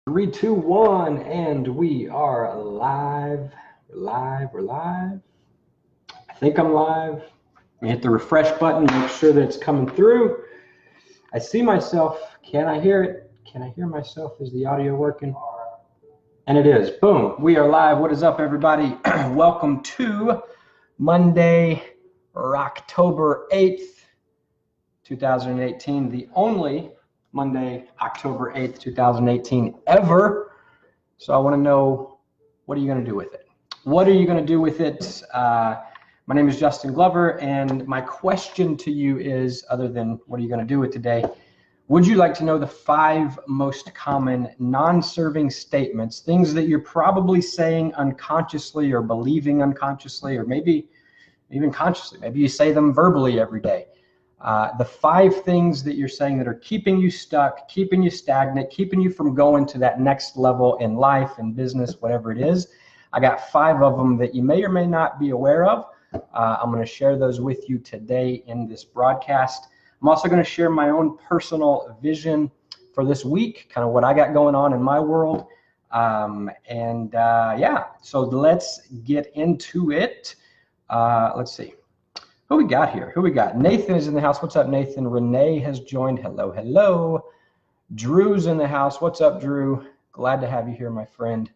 Three, two, one, and we are live. We're live. I think I'm live. Let me hit the refresh button, make sure that it's coming through. I see myself. Can I hear it? Can I hear myself? Is the audio working? And it is. Boom. We are live. What is up, everybody? Welcome to Monday, October 8th, 2018, the only Monday, October 8th, 2018 ever. So I want to know, what are you going to do with it? What are you going to do with it? My name is Justin Glover, and my question to you is, other than what are you going to do with today, would you like to know the 5 most common non-serving statements, things that you're probably saying unconsciously or believing unconsciously, or maybe even consciously? Maybe you say them verbally every day. The 5 things that you're saying that are keeping you stuck, keeping you stagnant, keeping you from going to that next level in life and business, whatever it is. I got 5 of them that you may or may not be aware of. I'm going to share those with you today in this broadcast. I'm also going to share my own personal vision for this week, kind of what I got going on in my world. Yeah, so let's get into it. Let's see. Who we got here? Who we got? Nathan is in the house. What's up, Nathan? Renee has joined. Hello, hello. Drew's in the house. What's up, Drew? Glad to have you here, my friend.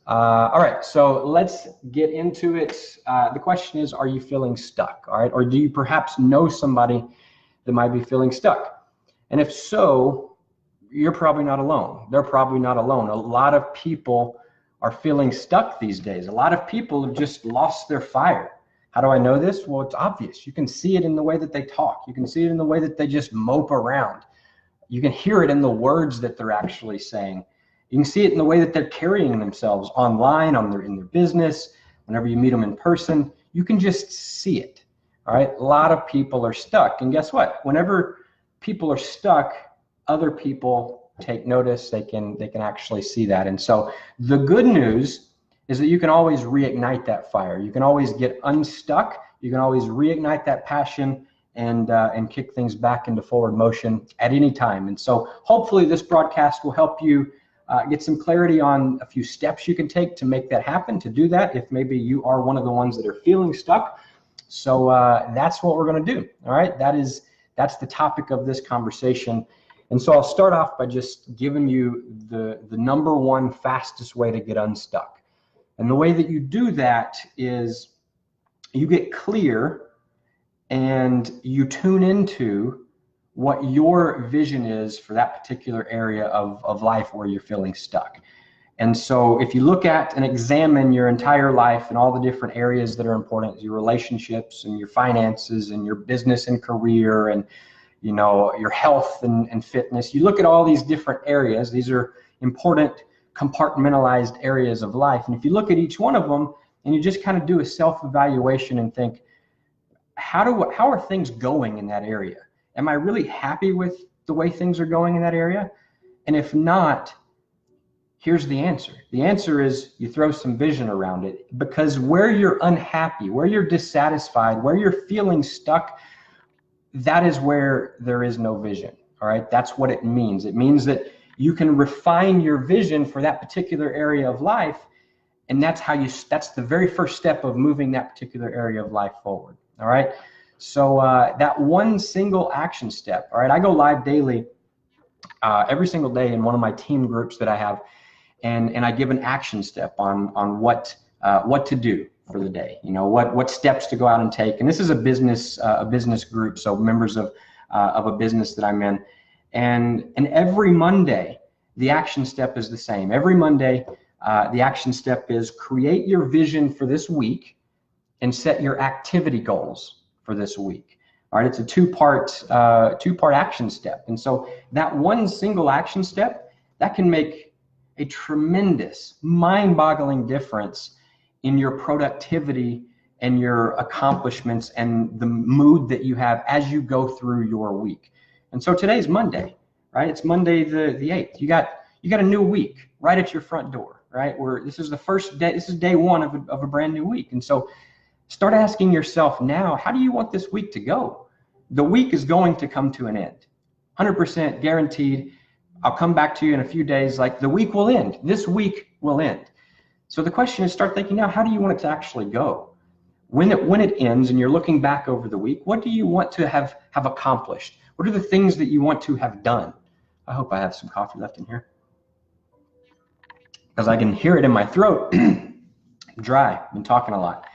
All right, so let's get into it. The question is, are you feeling stuck? All right, or do you perhaps know somebody that might be feeling stuck? And if so, you're probably not alone. They're probably not alone. A lot of people are feeling stuck these days. A lot of people have just lost their fire. How do I know this? Well, it's obvious. You can see it in the way that they talk. You can see it in the way that they just mope around. You can hear it in the words that they're actually saying. You can see it in the way that they're carrying themselves online, in their business, whenever you meet them in person. You can just see it. All right. A lot of people are stuck. And guess what? Whenever people are stuck, other people take notice. They can actually see that. And so the good news is that you can always reignite that fire. You can always get unstuck. You can always reignite that passion and kick things back into forward motion at any time. And so hopefully this broadcast will help you get some clarity on a few steps you can take to make that happen, to do that, if maybe you are one of the ones that are feeling stuck. So that's what we're going to do. All right, that's the topic of this conversation. And so I'll start off by just giving you the number 1 fastest way to get unstuck. And the way that you do that is you get clear and you tune into what your vision is for that particular area of life where you're feeling stuck. And so if you look at and examine your entire life and all the different areas that are important, your relationships and your finances and your business and career and your health and fitness, you look at all these different areas. These are important compartmentalized areas of life. And if you look at each one of them and you just kind of do a self-evaluation and think, how are things going in that area? Am I really happy with the way things are going in that area? And if not, here's the answer. The answer is you throw some vision around it, because where you're unhappy, where you're dissatisfied, where you're feeling stuck, that is where there is no vision. All right. That's what it means. It means that you can refine your vision for that particular area of life. And that's the very first step of moving that particular area of life forward. All right. So that one single action step. All right. I go live daily, every single day in one of my team groups that I have. And I give an action step on what to do for the day. What steps to go out and take. And this is a business group. So members of a business that I'm in. And every Monday, the action step is the same. Every Monday, the action step is create your vision for this week and set your activity goals for this week. All right, it's a two-part action step. And so that one single action step, that can make a tremendous, mind-boggling difference in your productivity and your accomplishments and the mood that you have as you go through your week. And so today's Monday, right? It's Monday the 8th. You got a new week right at your front door, right? This is the first day. This is day 1 of a brand new week. And so start asking yourself now, how do you want this week to go? The week is going to come to an end, 100% guaranteed. I'll come back to you in a few days, like the week will end. This week will end. So the question is, start thinking now, how do you want it to actually go? When it ends and you're looking back over the week, what do you want to have accomplished? What are the things that you want to have done? I hope I have some coffee left in here, because I can hear it in my throat. I'm dry, I've been talking a lot.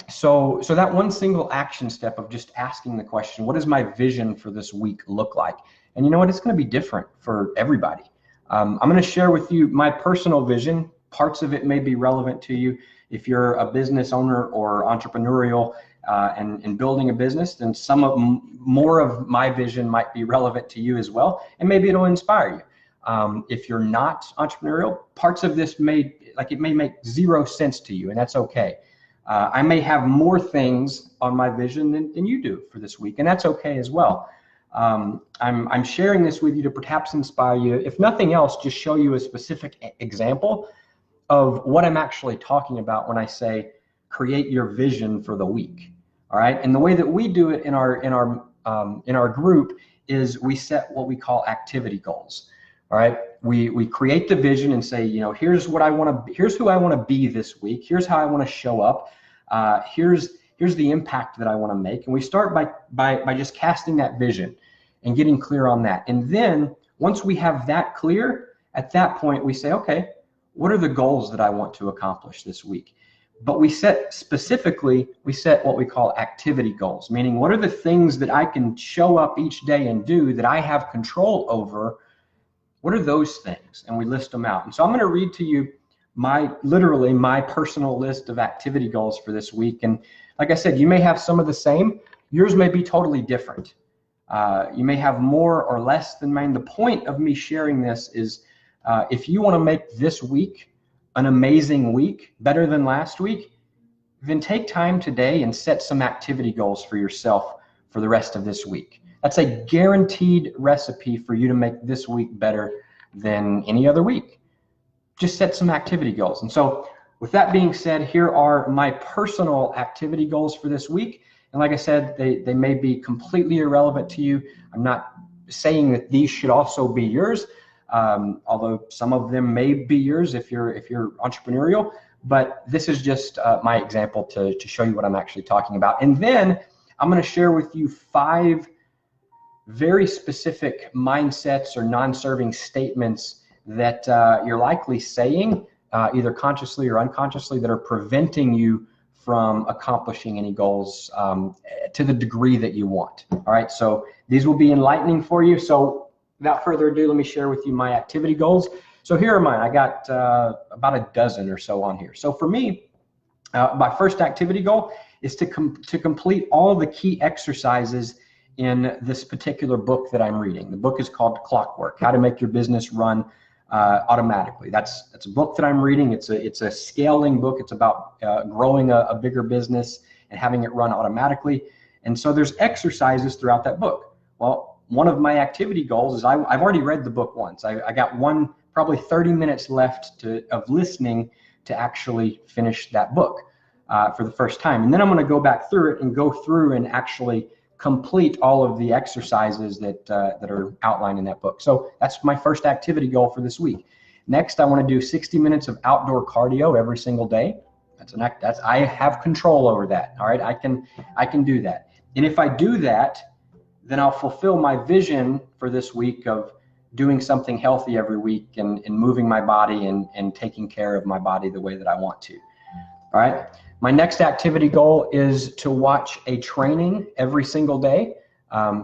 So that one single action step of just asking the question, what does my vision for this week look like? And you know what, it's going to be different for everybody. I'm going to share with you my personal vision. Parts of it may be relevant to you. If you're a business owner or entrepreneurial and building a business, then more of my vision might be relevant to you as well, and maybe it'll inspire you. If you're not entrepreneurial, parts of this may make zero sense to you, and that's okay. I may have more things on my vision than you do for this week, and that's okay as well. I'm sharing this with you to perhaps inspire you. If nothing else, just show you a specific example of what I'm actually talking about when I say create your vision for the week. All right, and the way that we do it in our group is we set what we call activity goals. All right, we create the vision and say, you know, here's what I want to, here's who I want to be this week. Here's how I want to show up. Here's the impact that I want to make. And we start by just casting that vision and getting clear on that. And then once we have that clear, at that point we say, okay, what are the goals that I want to accomplish this week? But we set what we call activity goals, meaning what are the things that I can show up each day and do that I have control over? What are those things? And we list them out. And so I'm going to read to you literally my personal list of activity goals for this week. And like I said, you may have some of the same. Yours may be totally different. You may have more or less than mine. The point of me sharing this is if you want to make this week an amazing week, better than last week, then take time today and set some activity goals for yourself for the rest of this week. That's a guaranteed recipe for you to make this week better than any other week. Just set some activity goals. And so with that being said, here are my personal activity goals for this week. And like I said, they may be completely irrelevant to you. I'm not saying that these should also be yours, although some of them may be yours if you're entrepreneurial. But this is just my example to show you what I'm actually talking about. And then I'm going to share with you 5 very specific mindsets or non-serving statements that you're likely saying, either consciously or unconsciously, that are preventing you from accomplishing any goals to the degree that you want. All right, so these will be enlightening for you. So without further ado, let me share with you my activity goals. So here are mine. I got about a dozen or so on here. So for me, my first activity goal is to complete all the key exercises in this particular book that I'm reading. The book is called Clockwork: How to Make Your Business Run Automatically. That's a book that I'm reading. It's a scaling book. It's about growing a bigger business and having it run automatically. And so there's exercises throughout that book. Well, one of my activity goals is I've already read the book once. I got probably 30 minutes left of listening to actually finish that book for the first time. And then I'm going to go back through it and go through and actually complete all of the exercises that are outlined in that book. So that's my first activity goal for this week. Next, I want to do 60 minutes of outdoor cardio every single day. I have control over that. All right, I can do that. And if I do that, then I'll fulfill my vision for this week of doing something healthy every week and moving my body and taking care of my body the way that I want to. All right. My next activity goal is to watch a training every single day.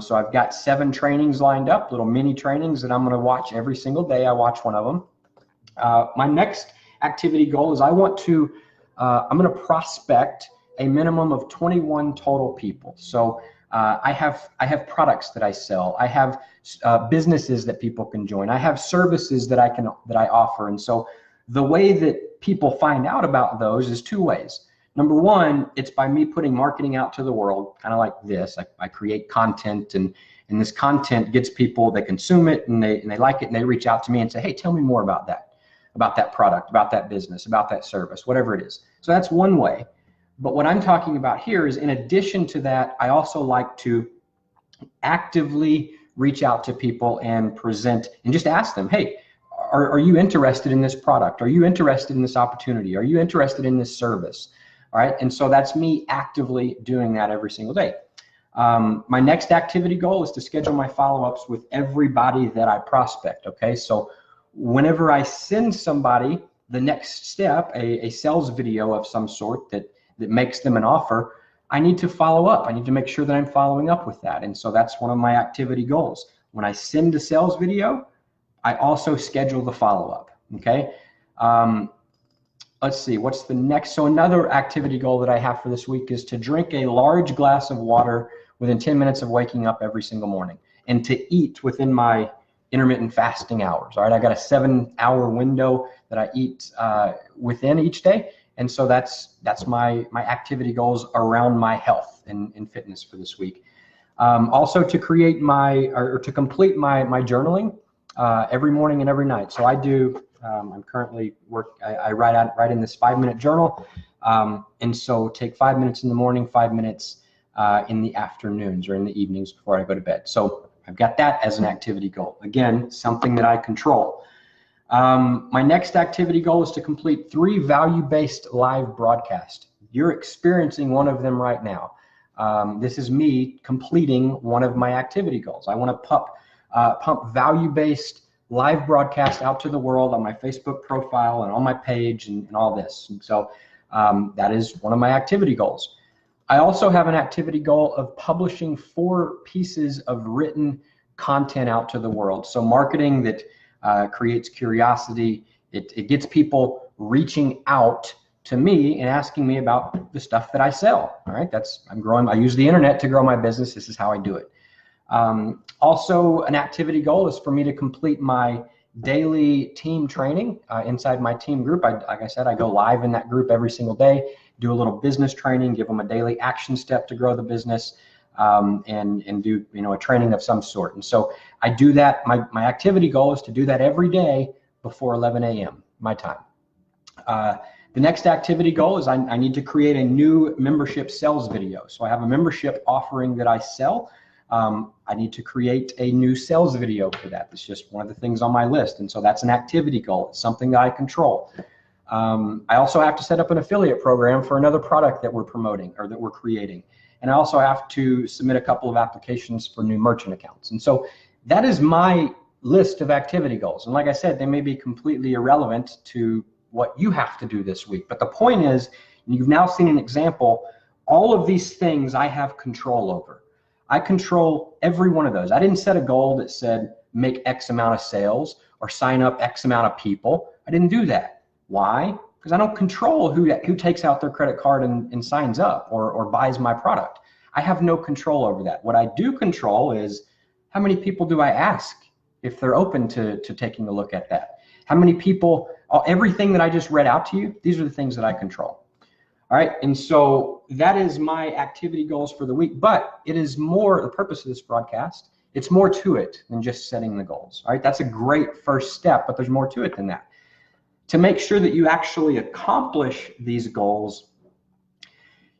So I've got 7 trainings lined up, little mini trainings that I'm going to watch every single day. I watch one of them. My next activity goal is I'm going to prospect a minimum of 21 total people. So I have products that I sell. I have businesses that people can join. I have services that I offer. And so the way that people find out about those is 2 ways. Number one, it's by me putting marketing out to the world, kind of like this. I create content, and this content gets people, they consume it, and they like it, and they reach out to me and say, hey, tell me more about that product, about that business, about that service, whatever it is. So that's one way. But what I'm talking about here is, in addition to that, I also like to actively reach out to people and present and just ask them, hey, are you interested in this product? Are you interested in this opportunity? Are you interested in this service? All right, and so that's me actively doing that every single day. My next activity goal is to schedule my follow-ups with everybody that I prospect, okay? So whenever I send somebody the next step, a sales video of some sort that makes them an offer, I need to follow up. I need to make sure that I'm following up with that. And so that's one of my activity goals. When I send a sales video, I also schedule the follow-up, okay? Let's see, what's the next? So another activity goal that I have for this week is to drink a large glass of water within 10 minutes of waking up every single morning, and to eat within my intermittent fasting hours. All right, I got a 7-hour window that I eat within each day. And so that's my activity goals around my health and fitness for this week. Also to create to complete my journaling every morning and every night. So I do, I'm currently I write in this 5-minute journal. And so take 5 minutes in the morning, 5 minutes in the afternoons or in the evenings before I go to bed. So I've got that as an activity goal. Again, something that I control. My next activity goal is to complete 3 value-based live broadcasts. You're experiencing one of them right now. This is me completing one of my activity goals. I want to pump value-based live broadcast out to the world on my Facebook profile and on my page and all this. And so that is one of my activity goals. I also have an activity goal of publishing 4 pieces of written content out to the world. So marketing that creates curiosity. It gets people reaching out to me and asking me about the stuff that I sell. All right, I'm growing. I use the internet to grow my business. This is how I do it. Also, an activity goal is for me to complete my daily team training inside my team group. Like I said, I go live in that group every single day, do a little business training, give them a daily action step to grow the business, and do a training of some sort. And so I do that. My activity goal is to do that every day before 11 a.m. my time. The next activity goal is I need to create a new membership sales video. So I have a membership offering that I sell. I need to create a new sales video for that. It's just one of the things on my list. And so that's an activity goal. It's something that I control. I also have to set up an affiliate program for another product that we're promoting or that we're creating. And I also have to submit a couple of applications for new merchant accounts. And so that is my list of activity goals. And like I said, they may be completely irrelevant to what you have to do this week. But the point is, you've now seen an example, all of these things I have control over. I control every one of those. I didn't set a goal that said make X amount of sales or sign up X amount of people. I didn't do that. Why? Because I don't control who takes out their credit card and signs up or buys my product. I have no control over that. What I do control is how many people do I ask if they're open to taking a look at that. How many people, everything that I just read out to you, these are the things that I control. All right, and so that is my activity goals for the week, but it is more, the purpose of this broadcast, it's more to it than just setting the goals. All right, that's a great first step, but there's more to it than that. To make sure that you actually accomplish these goals,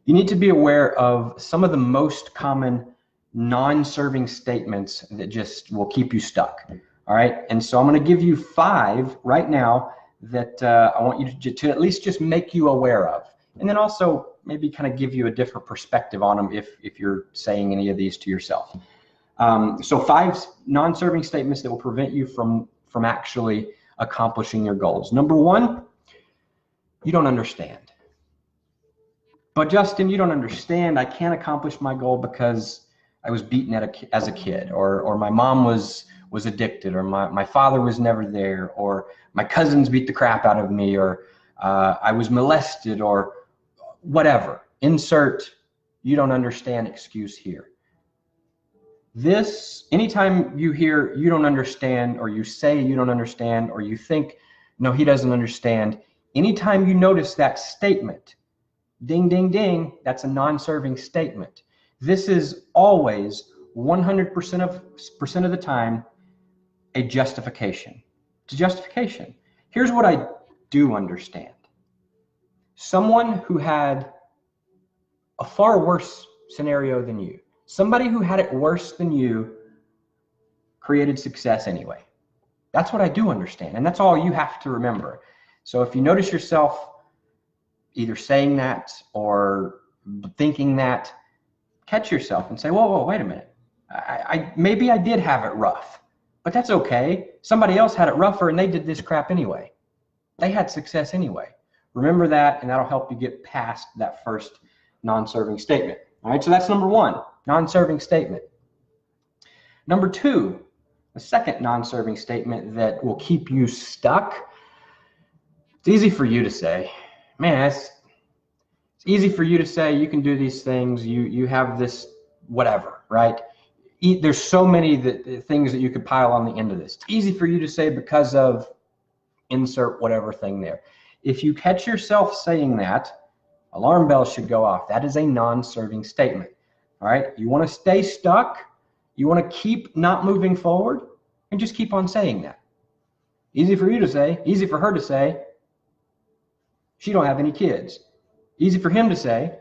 you need to be aware of some of the most common non-serving statements that just will keep you stuck. All right, and so I'm going to give you 5 right now that I want you to at least just make you aware of, and then also maybe kind of give you a different perspective on them if you're saying any of these to yourself. So 5 non-serving statements that will prevent you from actually accomplishing your goals. Number 1, you don't understand. But Justin, you don't understand. I can't accomplish my goal because I was beaten as a kid, or my mom was addicted, or my father was never there, or my cousins beat the crap out of me, or I was molested, or whatever. Insert you don't understand excuse here. This, anytime you hear you don't understand, or you say you don't understand, or you think, no, he doesn't understand, anytime you notice that statement, ding, ding, ding, that's a non-serving statement. This is always 100% of the time a justification. It's a justification. Here's what I do understand. Someone who had a far worse scenario than you, somebody who had it worse than you, created success anyway. That's what I do understand. And that's all you have to remember. So if you notice yourself either saying that or thinking that, catch yourself and say, whoa, wait a minute. Maybe I did have it rough, but that's okay. Somebody else had it rougher and they did this crap anyway. They had success anyway. Remember that, and that'll help you get past that first non-serving statement. All right, so that's number one, non-serving statement. Number two, the second non-serving statement that will keep you stuck. It's easy for you to say, man, it's easy for you to say you can do these things, you have this whatever, right? There's so many things that you could pile on the end of this. It's easy for you to say because of insert whatever thing there. If you catch yourself saying that, alarm bells should go off. That is a non-serving statement. All right, you want to stay stuck, you want to keep not moving forward, and just keep on saying that. Easy for you to say, easy for her to say, she don't have any kids. Easy for him to say,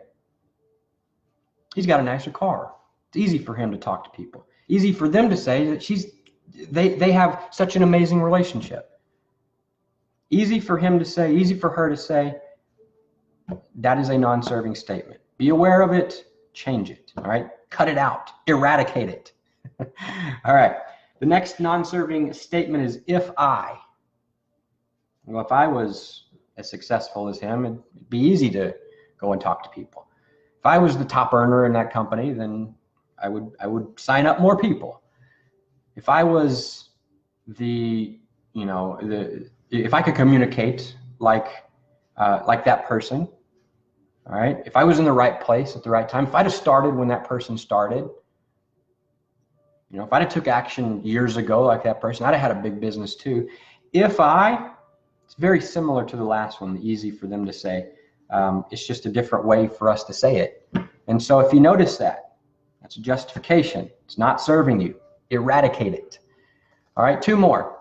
he's got a nicer car. It's easy for him to talk to people. Easy for them to say that they have such an amazing relationship. Easy for him to say, easy for her to say, that is a non-serving statement. Be aware of it, change it, all right? Cut it out, eradicate it. All right, the next non-serving statement is if I. Well, if I was as successful as him, it'd be easy to go and talk to people. If I was the top earner in that company, then I would sign up more people. If I was if I could communicate like that person, all right? If I was in the right place at the right time, if I'd have started when that person started, if I'd have took action years ago like that person, I'd have had a big business too. It's very similar to the last one, easy for them to say. It's just a different way for us to say it. And so if you notice that, that's a justification. It's not serving you. Eradicate it. All right, two more.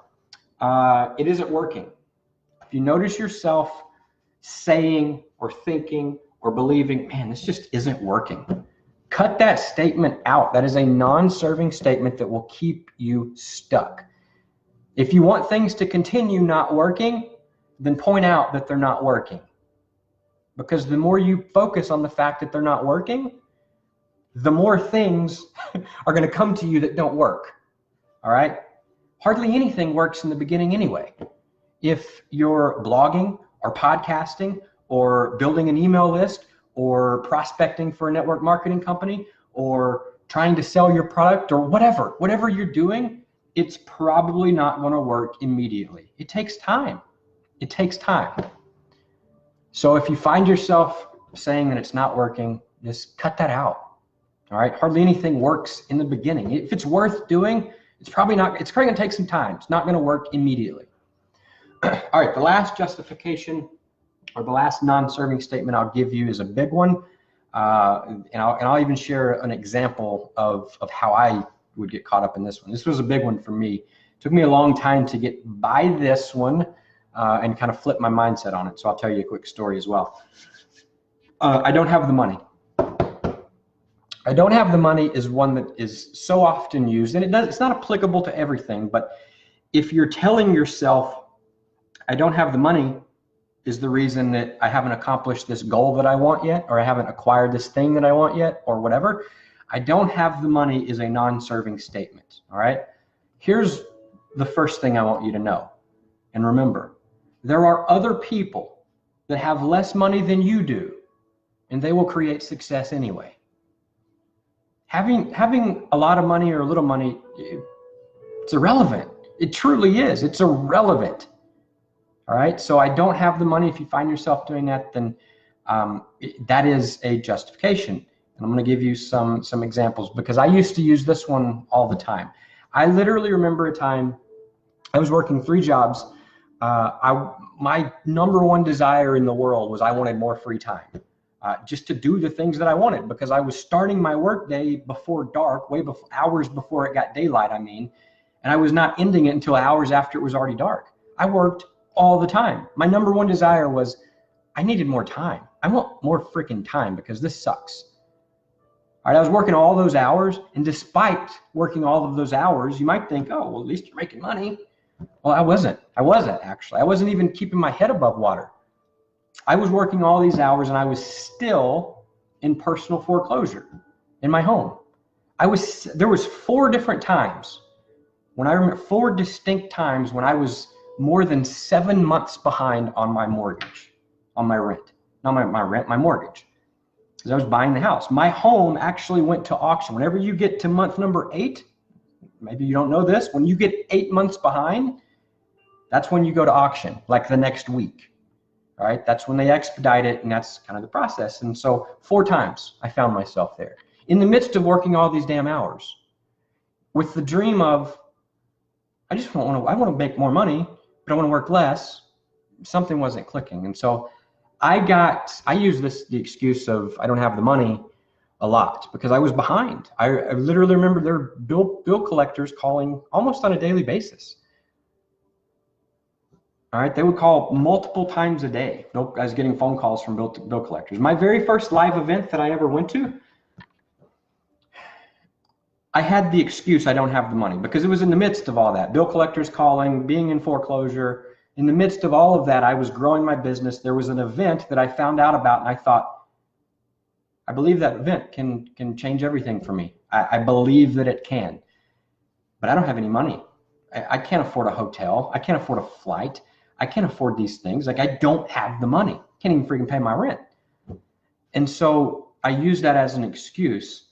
It isn't working. If you notice yourself saying or thinking or believing, man, this just isn't working, cut that statement out. That is a non-serving statement that will keep you stuck. If you want things to continue not working, then point out that they're not working. Because the more you focus on the fact that they're not working, the more things are going to come to you that don't work. All right? Hardly anything works in the beginning anyway. If you're blogging or podcasting or building an email list or prospecting for a network marketing company or trying to sell your product or whatever you're doing, it's probably not going to work immediately. It takes time. It takes time. So if you find yourself saying that it's not working, just cut that out. All right. Hardly anything works in the beginning. If it's worth doing, it's probably going to take some time. It's not going to work immediately. All right. The last justification or the last non-serving statement I'll give you is a big one. And I'll even share an example of how I would get caught up in this one. This was a big one for me. It took me a long time to get by this one and kind of flip my mindset on it. So I'll tell you a quick story as well. I don't have the money. I don't have the money is one that is so often used, and it's not applicable to everything, but if you're telling yourself, I don't have the money is the reason that I haven't accomplished this goal that I want yet, or I haven't acquired this thing that I want yet, or whatever, I don't have the money is a non-serving statement, all right? Here's the first thing I want you to know, and remember, there are other people that have less money than you do, and they will create success anyway. Having a lot of money or a little money, it's irrelevant. It truly is. It's irrelevant. All right. So I don't have the money. If you find yourself doing that, then that is a justification. And I'm going to give you some examples because I used to use this one all the time. I literally remember a time I was working 3 jobs. My number one desire in the world was I wanted more free time. Just to do the things that I wanted, because I was starting my work day before dark, way before, hours before it got daylight, and I was not ending it until hours after it was already dark. I worked all the time. My number one desire was I needed more time. I want more freaking time because this sucks. All right, I was working all those hours, and despite working all of those hours, you might think, oh, well, at least you're making money. Well, I wasn't. I wasn't, actually. I wasn't even keeping my head above water. I was working all these hours, and I was still in personal foreclosure in my home. There was 4 different times when I remember, 4 distinct times when I was more than 7 months behind on my mortgage, on my rent, not my rent, my mortgage, because I was buying the house. My home actually went to auction. Whenever you get to month number 8, maybe you don't know this, when you get 8 months behind, that's when you go to auction, like the next week. All right, that's when they expedite it, and that's kind of the process. And so 4 times I found myself there in the midst of working all these damn hours with the dream of, I want to make more money, but I want to work less. Something wasn't clicking. And so I use the excuse of I don't have the money a lot because I was behind. I literally remember there were bill collectors calling almost on a daily basis. All right, they would call multiple times a day. I was getting phone calls from bill collectors. My very first live event that I ever went to, I had the excuse I don't have the money because it was in the midst of all that. Bill collectors calling, being in foreclosure. In the midst of all of that, I was growing my business. There was an event that I found out about, and I thought, I believe that event can change everything for me. I believe that it can, but I don't have any money. I can't afford a hotel. I can't afford a flight. I can't afford these things. Like, I don't have the money. Can't even freaking pay my rent. And so I use that as an excuse.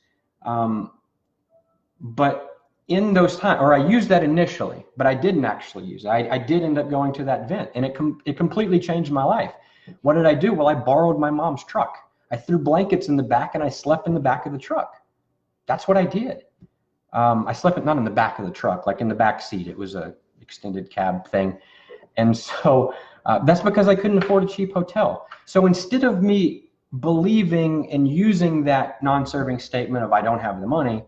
But in those times, or I used that initially, but I didn't actually use it. I did end up going to that event, and it completely changed my life. What did I do? Well, I borrowed my mom's truck. I threw blankets in the back, and I slept in the back of the truck. That's what I did. I slept not in the back of the truck, like in the back seat. It was a extended cab thing. And so that's because I couldn't afford a cheap hotel. So instead of me believing and using that non-serving statement of I don't have the money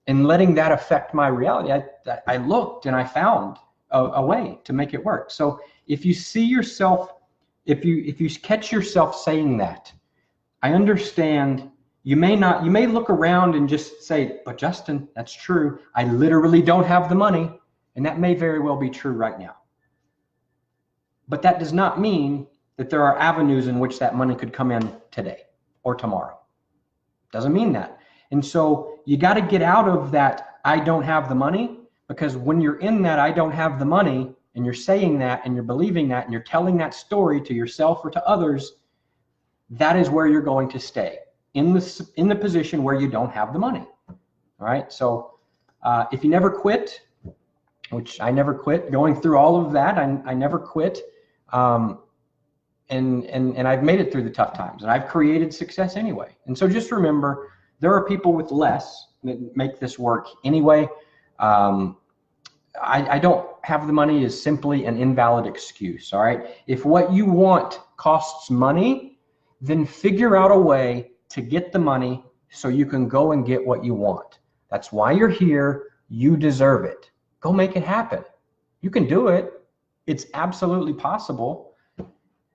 and letting that affect my reality, I looked and I found a way to make it work. So if you see yourself, if you catch yourself saying that, I understand you may look around and just say, but Justin, that's true. I literally don't have the money. And that may very well be true right now. But that does not mean that there are avenues in which that money could come in today or tomorrow. Doesn't mean that. And so you got to get out of that I don't have the money, because when you're in that I don't have the money and you're saying that and you're believing that and you're telling that story to yourself or to others, that is where you're going to stay, in the position where you don't have the money. All right. So if you never quit, which I never quit, going through all of that, I never quit. And I've made it through the tough times, and I've created success anyway. And so just remember, there are people with less that make this work anyway. I don't have the money is simply an invalid excuse. All right. If what you want costs money, then figure out a way to get the money so you can go and get what you want. That's why you're here. You deserve it. Go make it happen. You can do it. It's absolutely possible.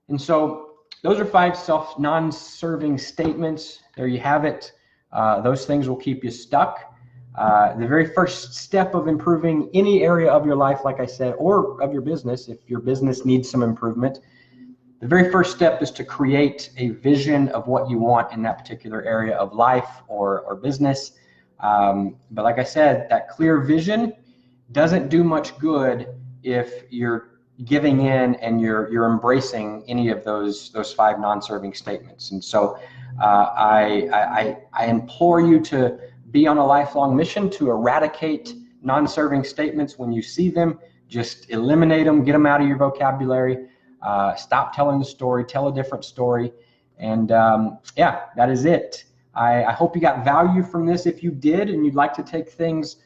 And so those are 5 non-serving statements. There you have it. Those things will keep you stuck. The very first step of improving any area of your life, like I said, or of your business, if your business needs some improvement, the very first step is to create a vision of what you want in that particular area of life or business. But like I said, that clear vision doesn't do much good if you're giving in and you're embracing any of those 5 non-serving statements. And so I implore you to be on a lifelong mission to eradicate non-serving statements. When you see them, just eliminate them, get them out of your vocabulary. Stop telling the story, tell a different story. And yeah, that is it. I hope you got value from this. If you did and you'd like to take things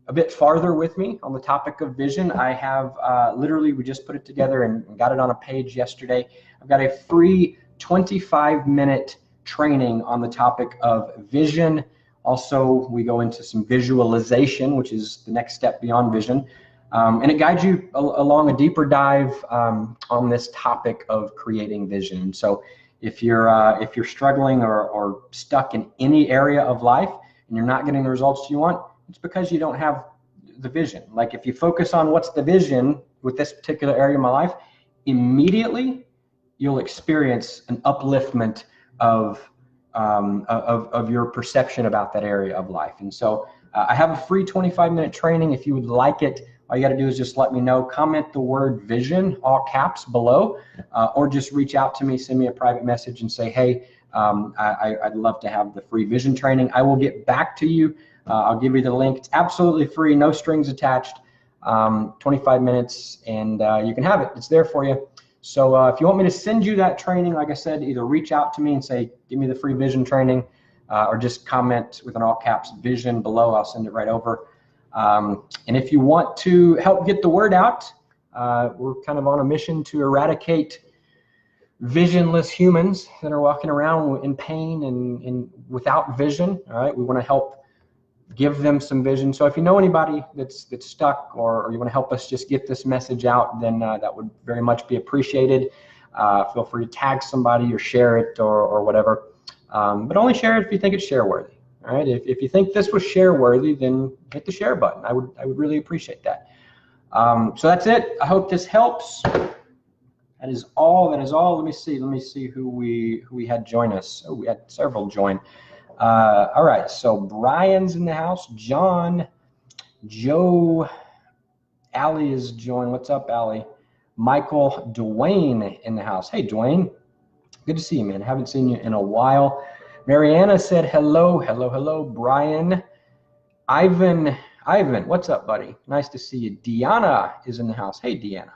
a bit farther with me on the topic of vision, I have literally, we just put it together and got it on a page yesterday. I've got a free 25-minute training on the topic of vision. Also, we go into some visualization, which is the next step beyond vision. And it guides you along a deeper dive on this topic of creating vision. So if you're struggling or stuck in any area of life and you're not getting the results you want, it's because you don't have the vision. Like if you focus on what's the vision with this particular area of my life, immediately you'll experience an upliftment of your perception about that area of life. And so I have a free 25-minute training. If you would like it, all you got to do is just let me know. Comment the word vision, all caps, below, or just reach out to me, send me a private message and say, hey, I'd love to have the free vision training. I will get back to you. I'll give you the link. It's absolutely free, no strings attached, 25 minutes, and you can have it. It's there for you. So if you want me to send you that training, like I said, either reach out to me and say, give me the free vision training, or just comment with an all caps vision below. I'll send it right over. And if you want to help get the word out, we're kind of on a mission to eradicate visionless humans that are walking around in pain and without vision. All right, we want to help give them some vision. So if you know anybody that's stuck, or you want to help us just get this message out, then that would very much be appreciated. Feel free to tag somebody or share it or whatever, but only share it if you think it's share worthy. All right, if you think this was share worthy, then hit the share button. I would really appreciate that. So that's it. I hope this helps. That is all. Let me see who we had join us. Oh, we had several join. All right, so Brian's in the house. John, Joe, Allie is joined. What's up, Allie? Michael, Dwayne in the house. Hey, Dwayne. Good to see you, man. Haven't seen you in a while. Mariana said hello, hello, hello. Brian, Ivan, what's up, buddy? Nice to see you. Deanna is in the house. Hey, Deanna.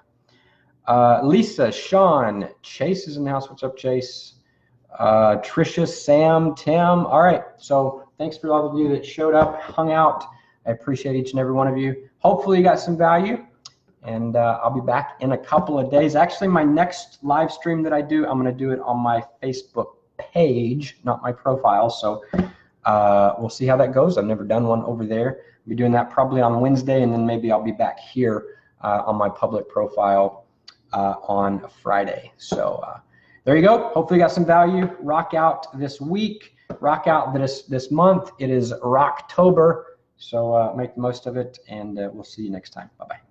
Lisa, Sean, Chase is in the house. What's up, Chase? Trisha, Sam, Tim. All right, so thanks for all of you that showed up, hung out. I appreciate each and every one of you. Hopefully you got some value, and I'll be back in a couple of days. Actually, my next live stream that I do, I'm going to do it on my Facebook page, not my profile, so we'll see how that goes. I've never done one over there. I'll be doing that probably on Wednesday, and then maybe I'll be back here on my public profile on Friday. So there you go. Hopefully you got some value. Rock out this week. Rock out this month. It is Rocktober. So make the most of it, and we'll see you next time. Bye-bye.